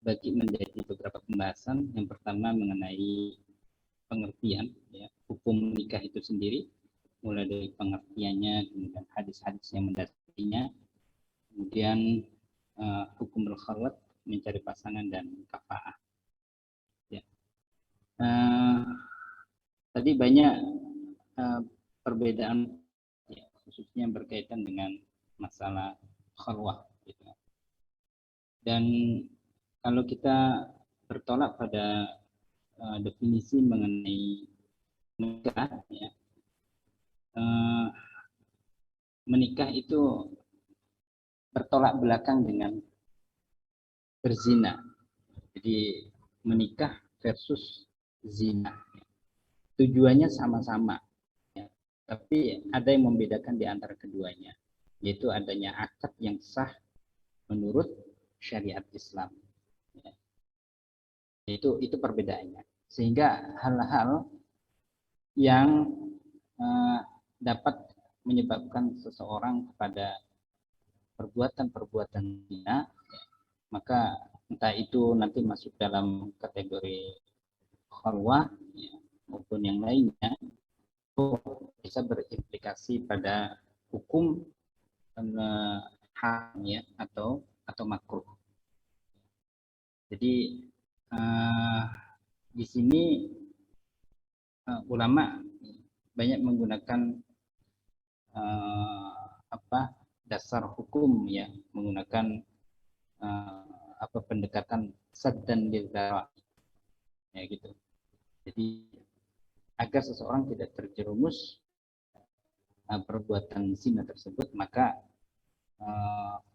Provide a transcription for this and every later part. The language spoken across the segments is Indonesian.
bagi menjadi beberapa pembahasan. Yang pertama mengenai pengertian, ya, hukum nikah itu sendiri, mulai dari pengertiannya, kemudian hadis-hadis yang mendasarinya, kemudian hukum al-khalwat, mencari pasangan, dan kafaah. Ya. Tadi banyak perbedaan, ya, khususnya berkaitan dengan masalah khalwah. Gitu. Dan kalau kita bertolak pada definisi mengenai menikah, ya, menikah itu bertolak belakang dengan berzina. Jadi menikah versus zina. Tujuannya sama-sama, ya. Tapi ada yang membedakan di antara keduanya, yaitu adanya akad yang sah menurut syariat Islam. Ya. Itu perbedaannya. Sehingga hal-hal yang dapat menyebabkan seseorang kepada perbuatan-perbuatan zina, maka entah itu nanti masuk dalam kategori khalwah, ya, maupun yang lainnya, itu bisa berimplikasi pada hukum haram, ya, atau makruh. Jadi di sini ulama banyak menggunakan dasar hukum, ya, menggunakan pendekatan sad dan lidhara, ya, gitu. Jadi agar seseorang tidak terjerumus perbuatan zina tersebut, maka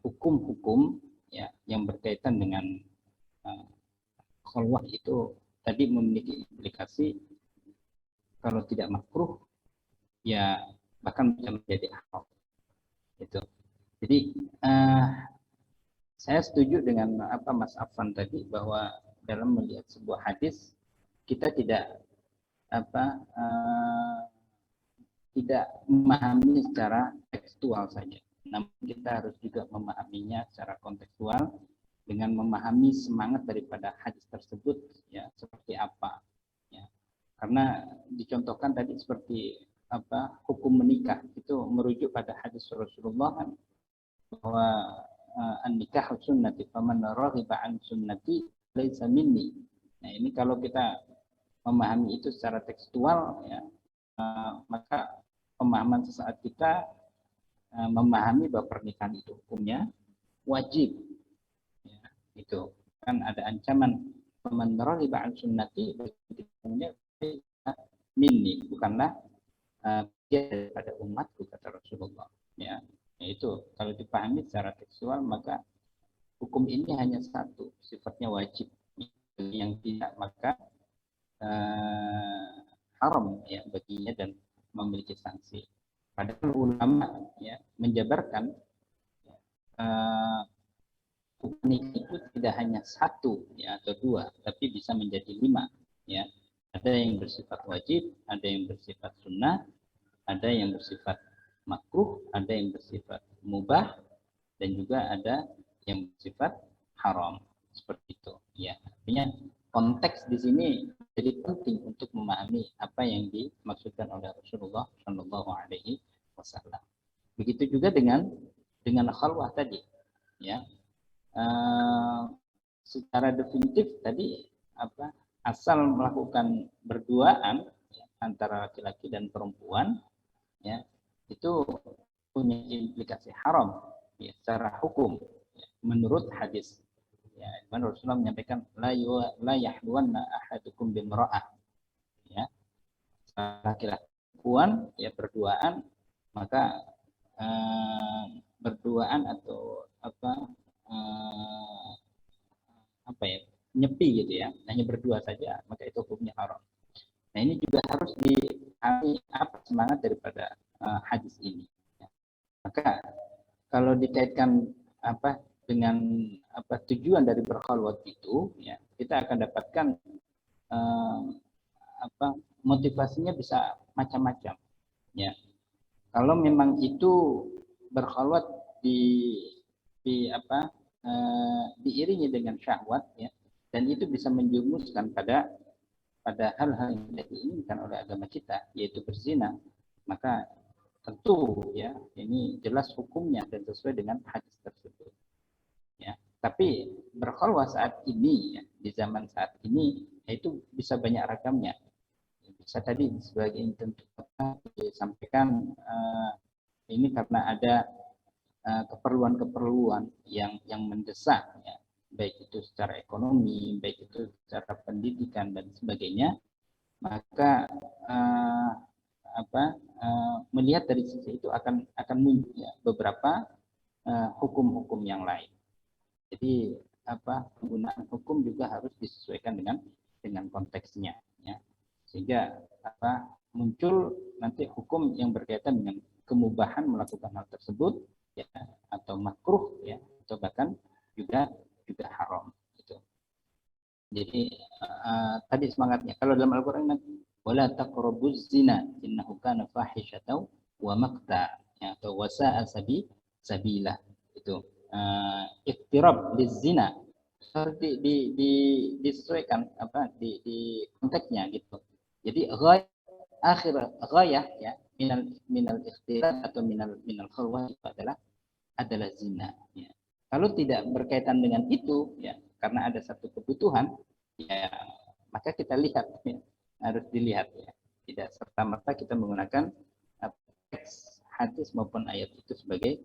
hukum-hukum, ya, yang berkaitan dengan khalwah itu tadi memiliki implikasi kalau tidak makruh, ya bahkan bisa menjadi haram. Itu. Jadi saya setuju dengan Mas Afan tadi, bahwa dalam melihat sebuah hadis kita tidak tidak memahami secara tekstual saja, namun kita harus juga memahaminya secara kontekstual dengan memahami semangat daripada hadis tersebut, ya, seperti apa, ya. Karena dicontohkan tadi seperti hukum menikah itu merujuk pada hadis Rasulullah bahwa an-nikah sunnati faman raghiba an sunnati laisa minni. Nah, ini kalau kita memahami itu secara tekstual, ya, maka pemahaman sesaat kita memahami bahwa pernikahan itu hukumnya wajib, ya, itu kan ada ancaman faman raghiba an sunnati hukumnya minni, bukanlah dia daripada umatku, kata Rasulullah, ya. Itu kalau dipahami secara tekstual, maka hukum ini hanya satu, sifatnya wajib. Yang tidak, maka haram, ya, baginya dan memiliki sanksi. Padahal ulama, ya, menjabarkan hukum itu tidak hanya satu, ya, atau dua, tapi bisa menjadi 5, ya. Ada yang bersifat wajib, ada yang bersifat sunnah, ada yang bersifat makruh, ada yang bersifat mubah, dan juga ada yang bersifat haram. Seperti itu, ya. Artinya konteks di sini jadi penting untuk memahami apa yang dimaksudkan oleh Rasulullah Shallallahu Alaihi Wasallam. Begitu juga dengan khalwah tadi, ya. Secara definitif tadi asal melakukan berduaan, ya, antara laki-laki dan perempuan, ya, itu punya implikasi haram, ya, secara hukum, ya, menurut hadis, ya, Rasulullah menyampaikan la yahluwanna ahadukum bimra'ah, ya, laki-laki perempuan, ya, berduaan, maka berduaan atau nyepi gitu, ya, hanya berdua saja, maka itu hukumnya haram. Nah, ini juga harus dipahami semangat daripada hadis ini. Maka kalau dikaitkan dengan tujuan dari berkhalwat itu, ya, kita akan dapatkan motivasinya bisa macam-macam, ya. Kalau memang itu berkhalwat diiringi dengan syahwat, ya, dan itu bisa menjumuskan pada hal-hal yang tidak diinginkan oleh agama kita, yaitu berzina, maka tentu ya ini jelas hukumnya dan sesuai dengan hadis tersebut. Ya, tapi berkholwah saat ini ya, di zaman saat ini ya, itu bisa banyak ragamnya. Bisa tadi sebagai tentu disampaikan ini karena ada keperluan-keperluan yang mendesak ya, baik itu secara ekonomi, baik itu secara pendidikan dan sebagainya, maka melihat dari sisi itu akan muncul ya, beberapa hukum-hukum yang lain. Jadi penggunaan hukum juga harus disesuaikan dengan konteksnya ya. Sehingga muncul nanti hukum yang berkaitan dengan kemubahan melakukan hal tersebut ya, atau makruh ya, atau bahkan juga haram gitu. Jadi tadi semangatnya kalau dalam Al-Qur'an wala taqrabuz zina innahu kana fahisyatan wa maqta ya, atau wasa'a sabila itu iktirab lizina harus disesuaikan di konteksnya gitu. Jadi ghayah ya minal ikhtirat atau minal khalwah itu adalah zina ya. Kalau tidak berkaitan dengan itu ya karena ada satu kebutuhan ya maka kita lihat ya, harus dilihat ya. Tidak serta-merta kita menggunakan teks hadis maupun ayat itu sebagai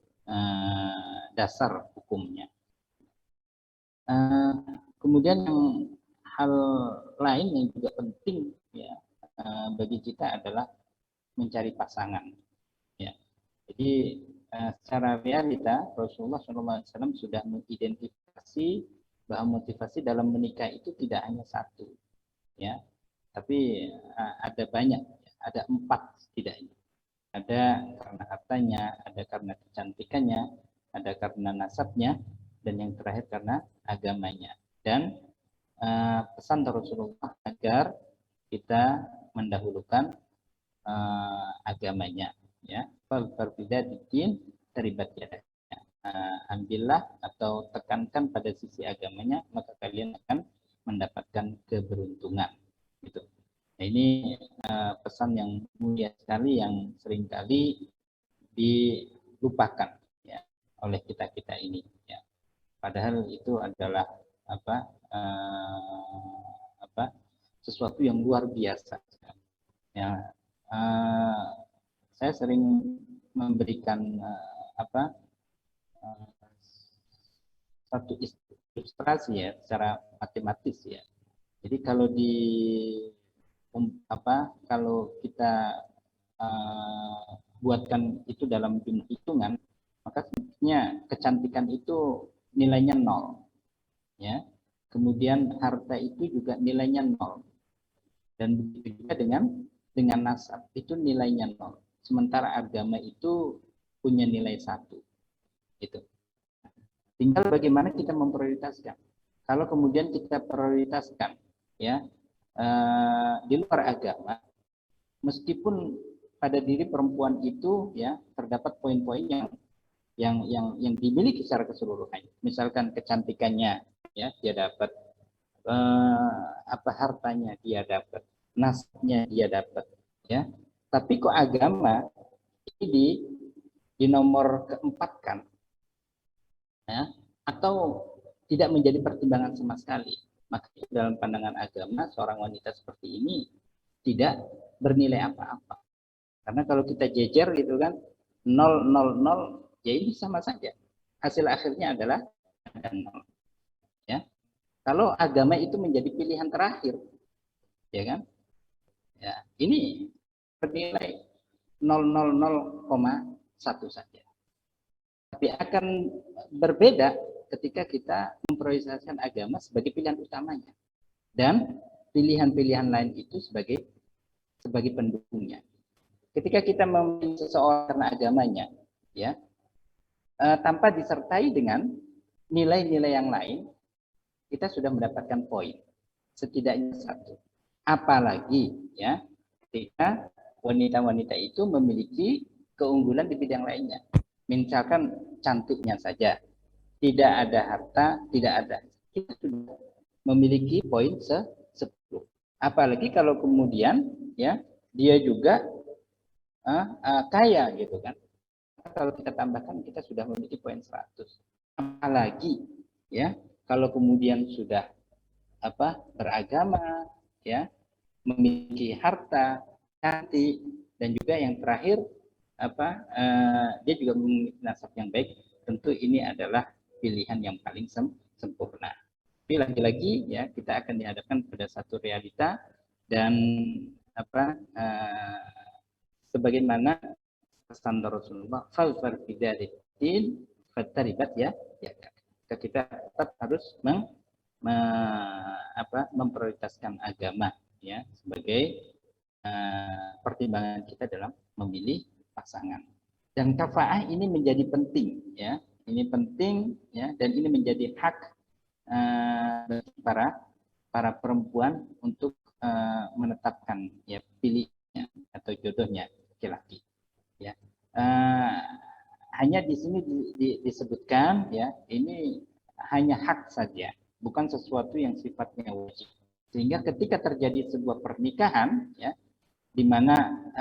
dasar hukumnya. Kemudian yang hal lain yang juga penting ya bagi kita adalah mencari pasangan. Ya. Jadi secara realita Rasulullah SAW sudah mengidentifikasi bahwa motivasi dalam menikah itu tidak hanya satu, ya, tapi ada banyak, ada 4 setidaknya. Ada karena hartanya, ada karena kecantikannya, ada karena nasabnya, dan yang terakhir karena agamanya. Dan pesan Rasulullah agar kita mendahulukan agamanya, ya. Berbeda din terlibat ya. Ambillah atau tekankan pada sisi agamanya, maka kalian akan mendapatkan keberuntungan. Gitu. Nah, ini pesan yang mulia sekali yang seringkali dilupakan ya oleh kita ini. Ya. Padahal itu adalah sesuatu yang luar biasa. Ya, saya sering memberikan satu ilustrasi ya secara matematis ya. Jadi kalau kalau kita buatkan itu dalam jumlah hitungan, maka sebenarnya kecantikan itu nilainya 0 ya. Kemudian harta itu juga nilainya 0. Dan begitu juga dengan nasab itu nilainya 0. Sementara agama itu punya nilai 1. Gitu. Tinggal bagaimana kita memprioritaskan. Kalau kemudian kita prioritaskan ya di luar agama, meskipun pada diri perempuan itu ya terdapat poin-poin yang dimiliki secara keseluruhan. Misalkan kecantikannya ya dia dapat, hartanya dia dapat, nasabnya dia dapat ya. Tapi kok agama ini di nomor keempat kan ya, atau tidak menjadi pertimbangan sama sekali. Maka dalam pandangan agama seorang wanita seperti ini tidak bernilai apa-apa. Karena kalau kita jejer gitu kan 0, 0, 0, ya ini sama saja. Hasil akhirnya adalah 0. Ya. Kalau agama itu menjadi pilihan terakhir, ya kan? Ya, ini bernilai 0,0,1 saja. Tapi akan berbeda ketika kita memprioritaskan agama sebagai pilihan utamanya dan pilihan-pilihan lain itu sebagai pendukungnya. Ketika kita memilih seseorang karena agamanya, ya, tanpa disertai dengan nilai-nilai yang lain, kita sudah mendapatkan poin setidaknya 1. Apalagi ya, ketika wanita-wanita itu memiliki keunggulan di bidang lainnya. Misalkan cantiknya saja, tidak ada harta, tidak ada, kita sudah memiliki poin 10. Apalagi kalau kemudian ya dia juga kaya gitu kan. Kalau kita tambahkan kita sudah memiliki poin 100. Apalagi ya kalau kemudian sudah beragama ya, memiliki harta, cantik, dan juga yang terakhir dia juga memiliki nasab yang baik. Tentu ini adalah pilihan yang paling sempurna. Tapi lagi-lagi ya kita akan dihadapkan pada satu realita dan sebagaimana pesan Rasulullah, "Fazfar bidzatiddin fattaribat ya." Kita tetap harus memprioritaskan agama ya sebagai pertimbangan kita dalam memilih pasangan. Dan kafaah ini menjadi penting ya. Ini penting ya dan ini menjadi hak bagi para perempuan untuk menetapkan ya pilihnya atau jodohnya laki-laki ya. Hanya di sini disebutkan ya ini hanya hak saja, bukan sesuatu yang sifatnya wajib. Sehingga ketika terjadi sebuah pernikahan ya di mana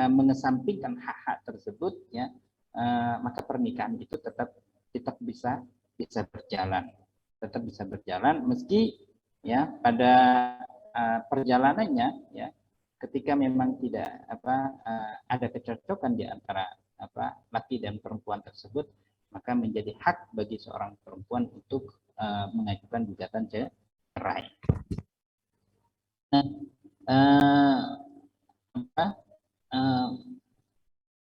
mengesampingkan hak-hak tersebut ya maka pernikahan itu tetap bisa berjalan. Tetap bisa berjalan meski ya pada perjalanannya ya ketika memang tidak ada kecocokan di antara laki dan perempuan tersebut, maka menjadi hak bagi seorang perempuan untuk mengajukan gugatan cerai.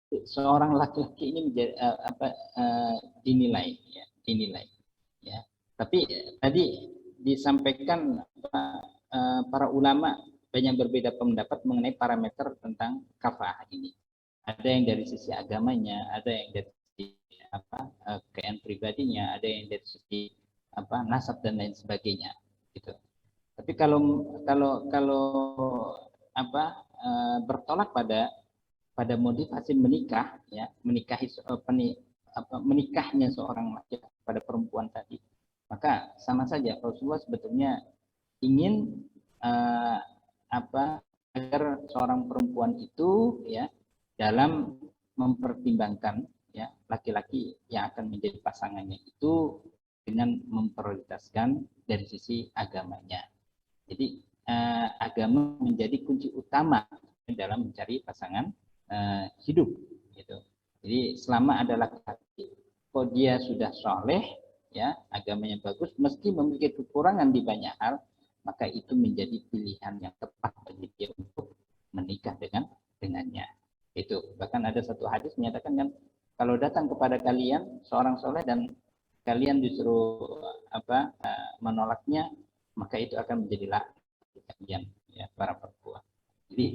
Seorang laki-laki ini menjadi dinilai ya. Tapi tadi disampaikan para ulama banyak berbeda pendapat mengenai parameter tentang kafaah ini. Ada yang dari sisi agamanya, ada yang dari sisi kekayaan pribadinya, ada yang dari sisi nasab dan lain sebagainya gitu. Tapi kalau bertolak pada motivasi menikah ya, menikahnya seorang laki-laki pada perempuan tadi, maka sama saja Rasulullah sebetulnya ingin agar seorang perempuan itu ya dalam mempertimbangkan ya laki-laki yang akan menjadi pasangannya itu dengan memprioritaskan dari sisi agamanya. Jadi agama menjadi kunci utama dalam mencari pasangan hidup gitu. Jadi selama ada laki-laki kok dia sudah soleh ya agamanya bagus meski memiliki kekurangan di banyak hal, maka itu menjadi pilihan yang tepat bagi dia untuk menikah dengannya. Itu bahkan ada satu hadis menyatakan kan kalau datang kepada kalian seorang soleh dan kalian disuruh menolaknya, maka itu akan menjadi laki kalian ya para perempuan. Jadi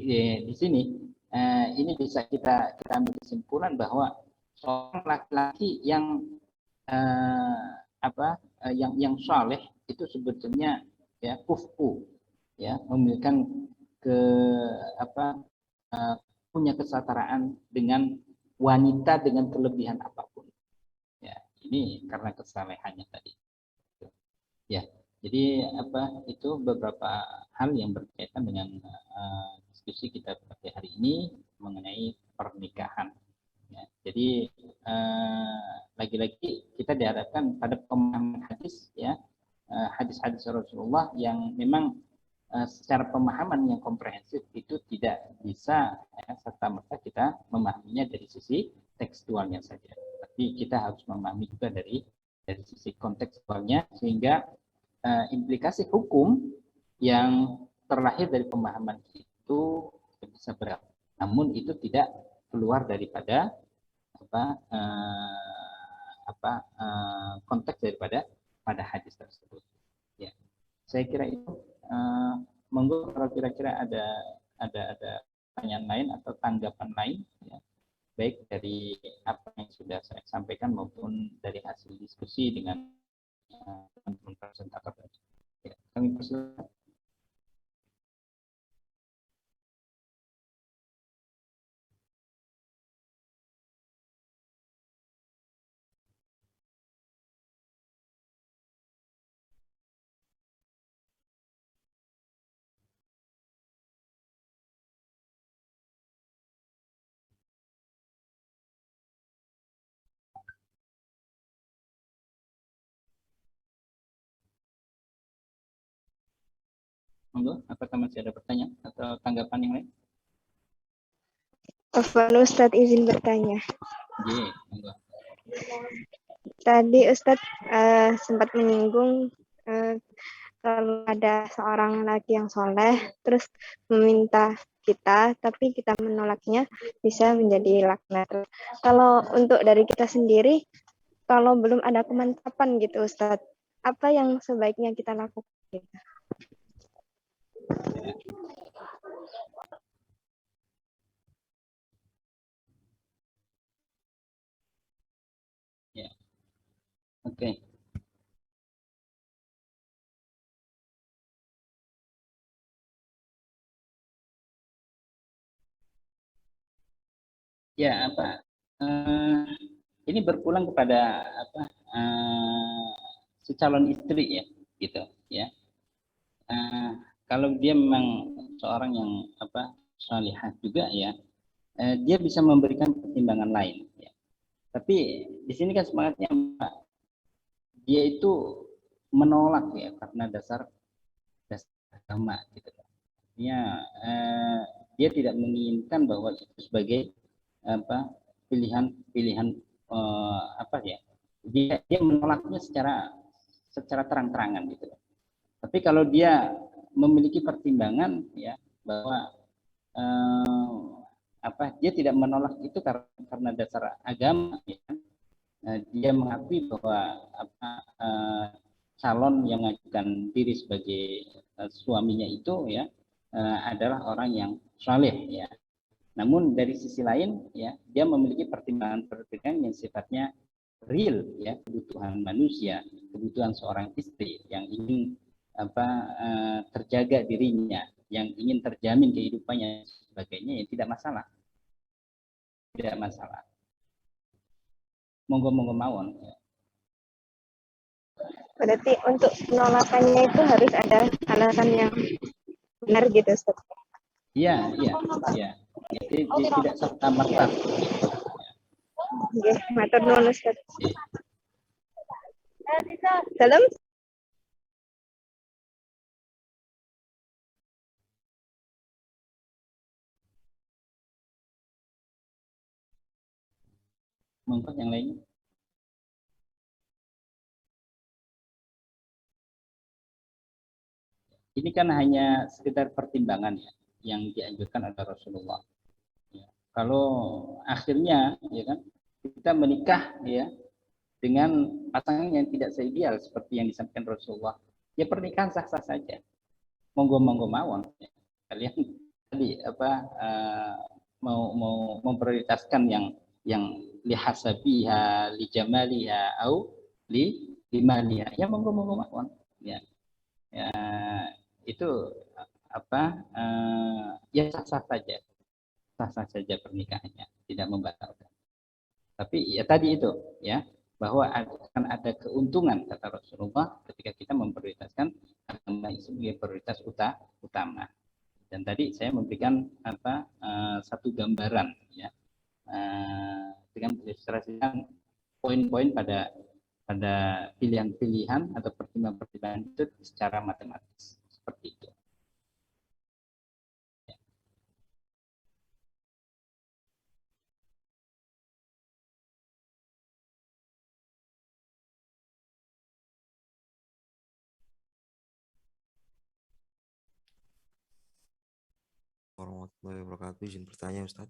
di sini ini bisa kita ambil kesimpulan bahwa seorang laki-laki yang yang saleh itu sebetulnya ya kufu ya memiliki punya kesetaraan dengan wanita dengan kelebihan apapun ya ini karena kesalehannya tadi ya jadi itu beberapa hal yang berkaitan dengan diskusi kita pada hari ini mengenai pernikahan ya. Jadi lagi-lagi kita dihadapkan pada pemahaman hadis ya hadis-hadis Rasulullah yang memang secara pemahaman yang komprehensif itu tidak bisa ya, serta-merta kita memahaminya dari sisi tekstualnya saja. Tapi kita harus memahami juga dari sisi kontekstualnya sehingga implikasi hukum yang terlahir dari pemahaman itu bisa berat. Namun itu tidak keluar daripada konteks daripada pada hadis tersebut. Ya, saya kira itu. Monggo kalau kira-kira ada pertanyaan lain atau tanggapan lain, ya, baik dari apa yang sudah saya sampaikan maupun dari hasil diskusi dengan teman-teman presentator tadi. Ya, kami persilakan. Monggo, apakah masih ada pertanyaan atau tanggapan yang lain? Afwan Ustadz izin bertanya. Monggo. Tadi Ustadz sempat menyinggung kalau ada seorang laki yang soleh, terus meminta kita, tapi kita menolaknya, bisa menjadi laknat. Kalau untuk dari kita sendiri, kalau belum ada kemantapan gitu Ustadz, apa yang sebaiknya kita lakukan? Ya, oke. Ya, ini berpulang kepada si calon istri ya, gitu ya. Kalau dia memang seorang yang salihah juga ya, dia bisa memberikan pertimbangan lain ya. Tapi di sini kan semangatnya dia itu menolak ya karena dasar agama gitu. Artinya dia tidak menginginkan bahwa itu sebagai pilihan ya. Dia menolaknya secara terang-terangan gitu. Tapi kalau dia memiliki pertimbangan ya bahwa dia tidak menolak itu karena dasar agama ya. Dia mengakui bahwa calon yang mengajukan diri sebagai suaminya itu ya adalah orang yang saleh ya. Namun dari sisi lain ya dia memiliki pertimbangan yang sifatnya real ya, kebutuhan manusia, kebutuhan seorang istri yang ingin terjaga dirinya, yang ingin terjamin kehidupannya sebagainya ya tidak masalah. Tidak masalah. Monggo mawon. Berarti untuk penolakannya itu harus ada alasan yang benar gitu Ustaz. Iya. Jadi tidak serta merta. Nggih, matur nuwun Ustaz. Dalam Monggo yang lainnya. Ini kan hanya sekedar pertimbangan ya yang dianjurkan oleh Rasulullah. Ya. Kalau akhirnya ya kan kita menikah ya dengan pasangan yang tidak seideal seperti yang disampaikan Rasulullah, ya pernikahan sah-sah saja. Monggo mawon. Ya. Kalian tadi mau memprioritaskan yang lihasabiha, li jamaliha, au limaliha. Ya monggo mawon. Ya. Ya, itu ya sah-sah saja pernikahannya, tidak membatalkan. Tapi ya tadi itu ya bahwa akan ada keuntungan kata Rasulullah ketika kita memprioritaskan agama sebagai prioritas utama. Dan tadi saya memberikan satu gambaran ya dengan mengilustrasikan poin-poin pada pilihan-pilihan atau pertimbangan-pertimbangan itu secara matematis seperti itu. Warahmatullahi wabarakatuh. Izin bertanya Ustaz.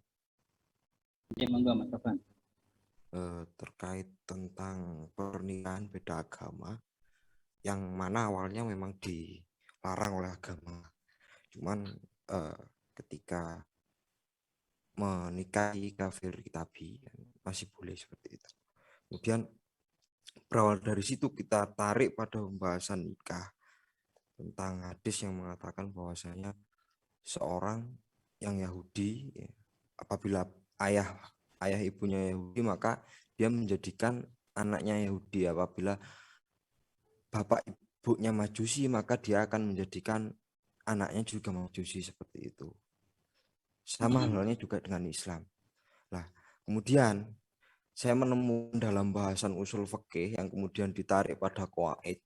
Ya, monggo Mas Sofan. Terkait tentang pernikahan beda agama yang mana awalnya memang dilarang oleh agama. Cuman ketika menikahi kafir kitabi masih boleh seperti itu. Kemudian berawal dari situ kita tarik pada pembahasan nikah tentang hadis yang mengatakan bahwasanya seorang yang Yahudi apabila ayah ibunya Yahudi maka dia menjadikan anaknya Yahudi, apabila bapak ibunya Majusi maka dia akan menjadikan anaknya juga Majusi, seperti itu. Sama halnya juga dengan Islam. Nah, kemudian saya menemukan dalam bahasan usul fikih yang kemudian ditarik pada qawaid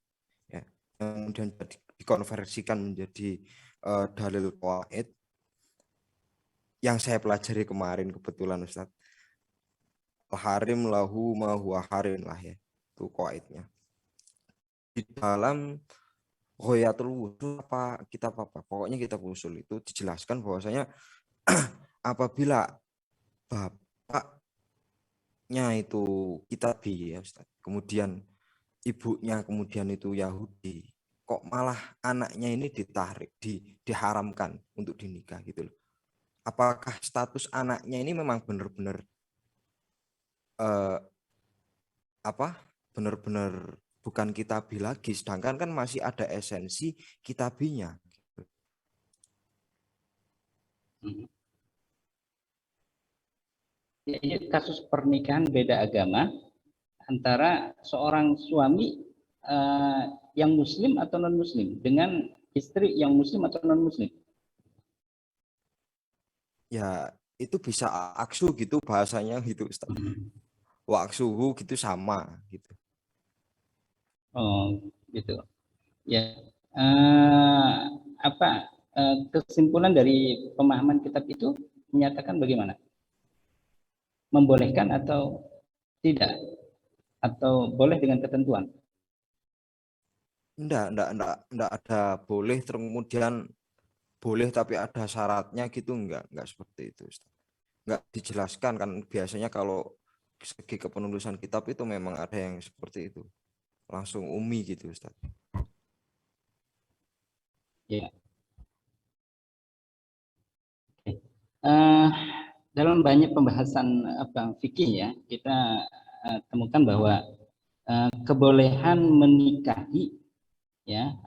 ya, yang kemudian dikonversikan menjadi dalil qawaid yang saya pelajari kemarin kebetulan Ustadz. Harim lahu ma huwa harim lah ya. Itu qawaidnya. Di dalam Ghoyatul Wusul apa kitab apa? Pokoknya kitab usul itu dijelaskan bahwasanya apabila bapaknya itu kitabi ya Ustaz, kemudian ibunya kemudian itu Yahudi, kok malah anaknya ini diharamkan untuk dinikah gitu loh. Apakah status anaknya ini memang benar-benar benar-benar bukan kitabi lagi, sedangkan kan masih ada esensi kitabinya. Ini kasus pernikahan beda agama antara seorang suami yang muslim atau non muslim dengan istri yang muslim atau non muslim. Ya itu bisa aksu gitu bahasanya gitu Ustaz. Waksuhu gitu sama gitu. Oh gitu. Ya kesimpulan dari pemahaman kitab itu menyatakan bagaimana? Membolehkan atau tidak? Atau boleh dengan ketentuan? Enggak ada boleh kemudian boleh tapi ada syaratnya gitu, enggak seperti itu Ustaz. Enggak dijelaskan kan, biasanya kalau segi kepenulisan kitab itu memang ada yang seperti itu. Langsung umi gitu Ustaz. Ya. Dalam banyak pembahasan fikih ya, kita temukan bahwa kebolehan menikahi ya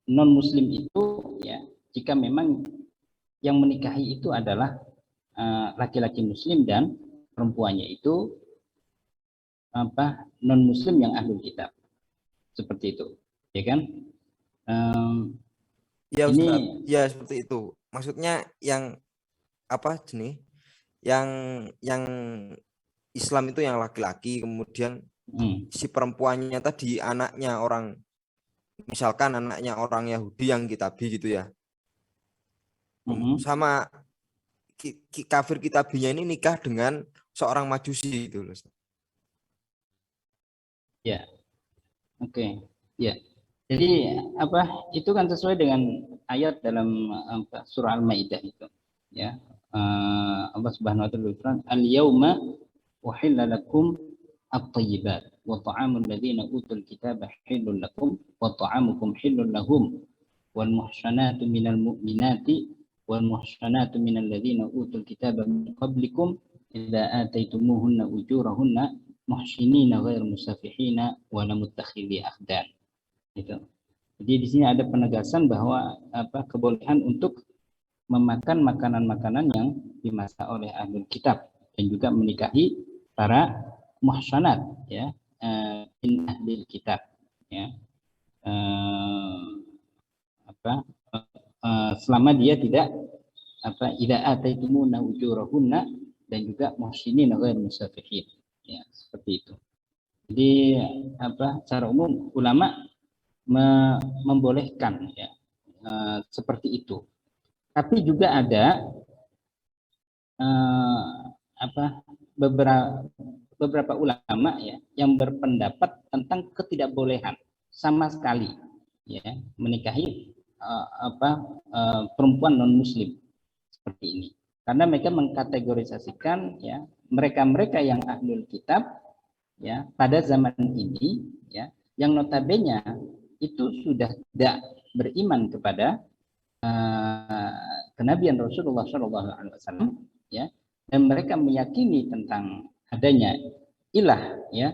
non muslim itu ya jika memang yang menikahi itu adalah laki-laki muslim dan perempuannya itu non muslim yang ahlul kitab, seperti itu ya kan. Ya ini Ustaz, ya seperti itu. Maksudnya yang apa jenis yang Islam itu yang laki-laki, kemudian si perempuannya tadi anaknya orang, misalkan anaknya orang Yahudi yang kitabi gitu ya. Sama kafir kitabinya ini nikah dengan seorang majusi gitu loh. Ya. Oke. Ya. Jadi itu kan sesuai dengan ayat dalam surah Al-Maidah itu. Ya. Allah Subhanahu wa taala berfirman, "Al-yauma uhilla lakum at-thayyibat wa ta'amul ladzina utul kitaba hillun lakum wa ta'amukum hillun lahum wal muhsanatu minal mu'minati wal muhsanatu minal ladzina utul kitaba min qablikum idza ataitumuhunna ujurahunna muhsinina ghairu musafihina wa la muttakhidhi akhdan." Gitu. Jadi di sini ada penegasan bahwa kebolehan untuk memakan makanan-makanan yang dimasak oleh ahlul kitab dan juga menikahi para muhsanat ya min ahlil kitab ya selama dia tidak idza ataitumuna ujurahunna dan juga muhsinin ghairu musafihin ya, seperti itu. Jadi secara umum ulama membolehkan ya seperti itu. Tapi juga ada beberapa ulama ya yang berpendapat tentang ketidakbolehan sama sekali ya menikahi perempuan non muslim seperti ini, karena mereka mengkategorisasikan ya mereka yang ahlul kitab ya pada zaman ini ya yang notabene itu sudah tidak beriman kepada kenabian Rasulullah SAW ya, dan mereka meyakini tentang adanya ilah ya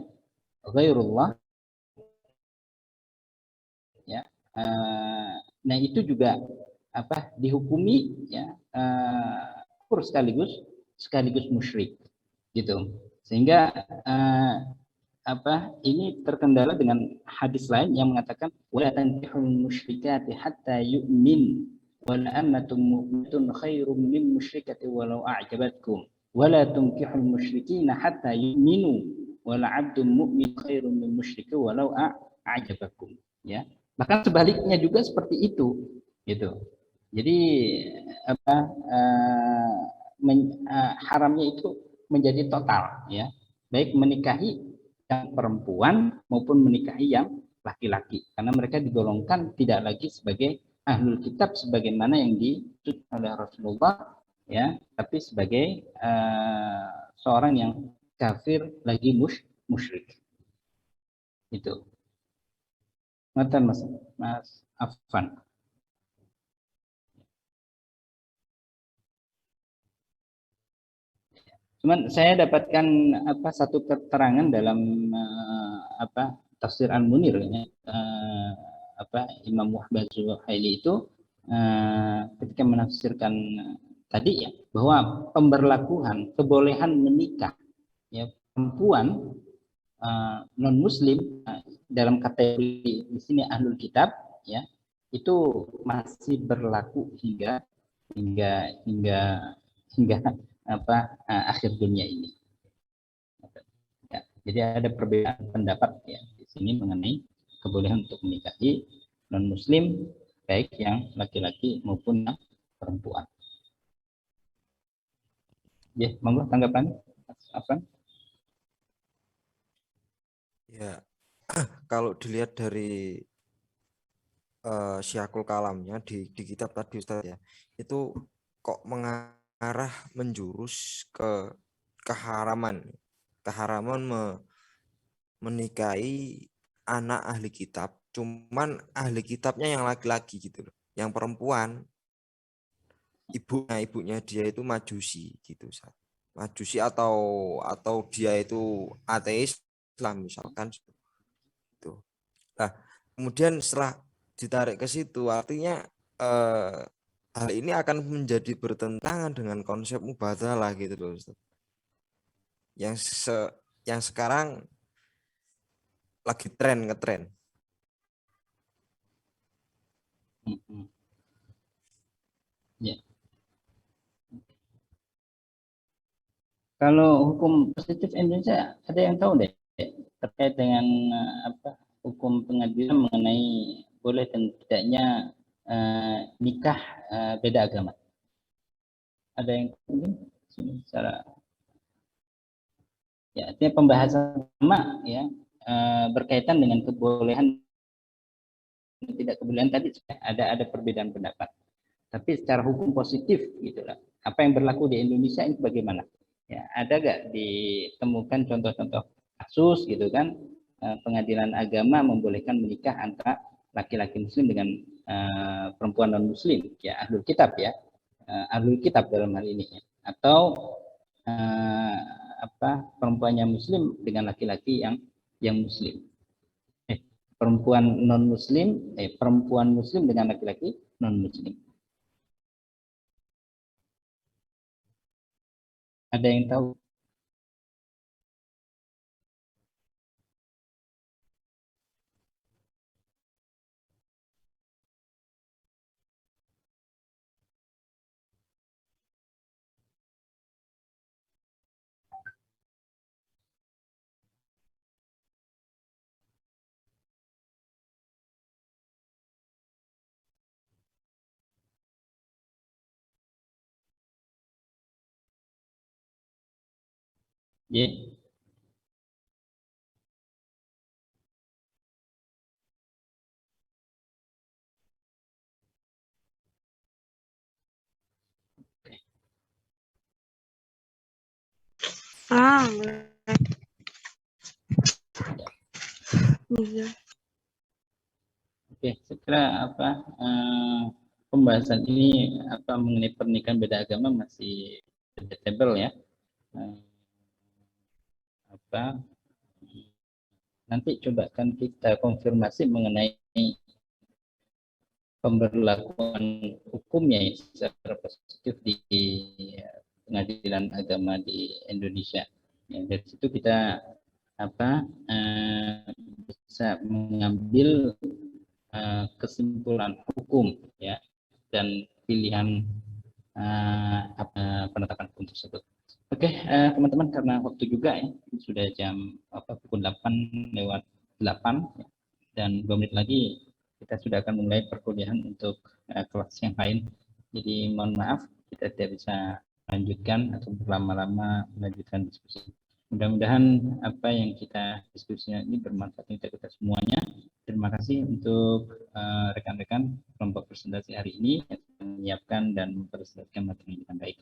ghairullah ya. Nah itu juga dihukumi ya kufur sekaligus musyrik gitu, sehingga ini terkendala dengan hadis lain yang mengatakan wala tankihul musyrikati hatta yu'min wala ammatun mu'minatun khairum min musyrikati walau a'jabatkum wala tunkihul musyrikina hatta yu'minu wala 'abdun mu'min khairum min musyriki walau a'jabakum ya. Bahkan sebaliknya juga seperti itu gitu. Jadi apa haramnya itu menjadi total, ya, baik menikahi yang perempuan maupun menikahi yang laki-laki, karena mereka digolongkan tidak lagi sebagai ahlul kitab sebagaimana yang dimaksud oleh Rasulullah, ya, tapi sebagai seorang yang kafir lagi musyrik. Itu. Matan Mas Afan. Cuman saya dapatkan satu keterangan dalam tafsir Al-Munir, ya, Imam Wahbah Zuhaili itu ketika menafsirkan tadi, ya, bahwa pemberlakuan kebolehan menikah, ya, perempuan non Muslim dalam kategori di sini ahlul kitab, ya, itu masih berlaku hingga akhir dunia ini. Ya, jadi ada perbedaan pendapat, ya, di sini mengenai kebolehan untuk menikahi non Muslim baik yang laki-laki maupun yang perempuan. Ya, monggo tanggapan apa? Ya, kalau dilihat dari Syiakul Kalamnya di kitab tadi Ustaz, ya, itu kok mengarah menjurus ke keharaman menikahi anak ahli kitab, cuman ahli kitabnya yang laki-laki gitu loh. Yang perempuan ibunya dia itu majusi gitu, Ustaz. Majusi atau dia itu ateis lah misalkan gitu. Nah, kemudian setelah ditarik ke situ, artinya hal ini akan menjadi bertentangan dengan konsep mubadalah gitu loh, Ustaz. Yang sekarang lagi ngetren. Ya. Kalau hukum positif Indonesia ada yang tahu deh terkait dengan hukum pengadilan mengenai boleh dan tidaknya nikah beda agama. Ada yang mungkin secara, ya, artinya pembahasan sama, ya, berkaitan dengan kebolehan dan tidak kebolehan tadi ada perbedaan pendapat. Tapi secara hukum positif gitulah. Apa yang berlaku di Indonesia ini bagaimana? Ya, ada gak ditemukan contoh-contoh kasus gitu kan, pengadilan agama membolehkan menikah antara laki-laki muslim dengan perempuan non muslim, ya, ahlul kitab, ya, ahlul kitab dalam hal ini, ya. Atau perempuannya muslim dengan laki-laki yang muslim, perempuan non muslim, perempuan muslim dengan laki-laki non muslim. Ada yang tahu? Ya. Iya. Oke, saya kira pembahasan ini mengenai pernikahan beda agama masih debatable, ya. Nanti coba kan kita konfirmasi mengenai pemberlakuan hukumnya secara positif di pengadilan agama di Indonesia. Ya, dari situ kita bisa mengambil kesimpulan hukum, ya, dan pilihan penetapan hukum tersebut. Oke, teman-teman, karena waktu juga, ya, sudah jam pukul 8:08, ya, dan 2 menit lagi kita sudah akan mulai perkuliahan untuk kelas yang lain. Jadi mohon maaf kita tidak bisa lanjutkan atau berlama-lama melanjutkan diskusi. Mudah-mudahan apa yang kita diskusikan ini bermanfaat untuk kita semuanya. Terima kasih untuk rekan-rekan kelompok presentasi hari ini yang menyiapkan dan mempresentasikan materi dengan baik.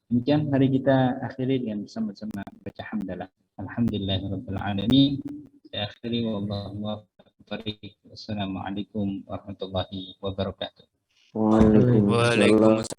Demikian hari kita akhiri dengan bersama-sama baca hamdalah. Alhamdulillahirabbil alamin. Saya akhiri wallahu muwaffiq. Wassalamualaikum warahmatullahi wabarakatuh. Waalaikumsalam.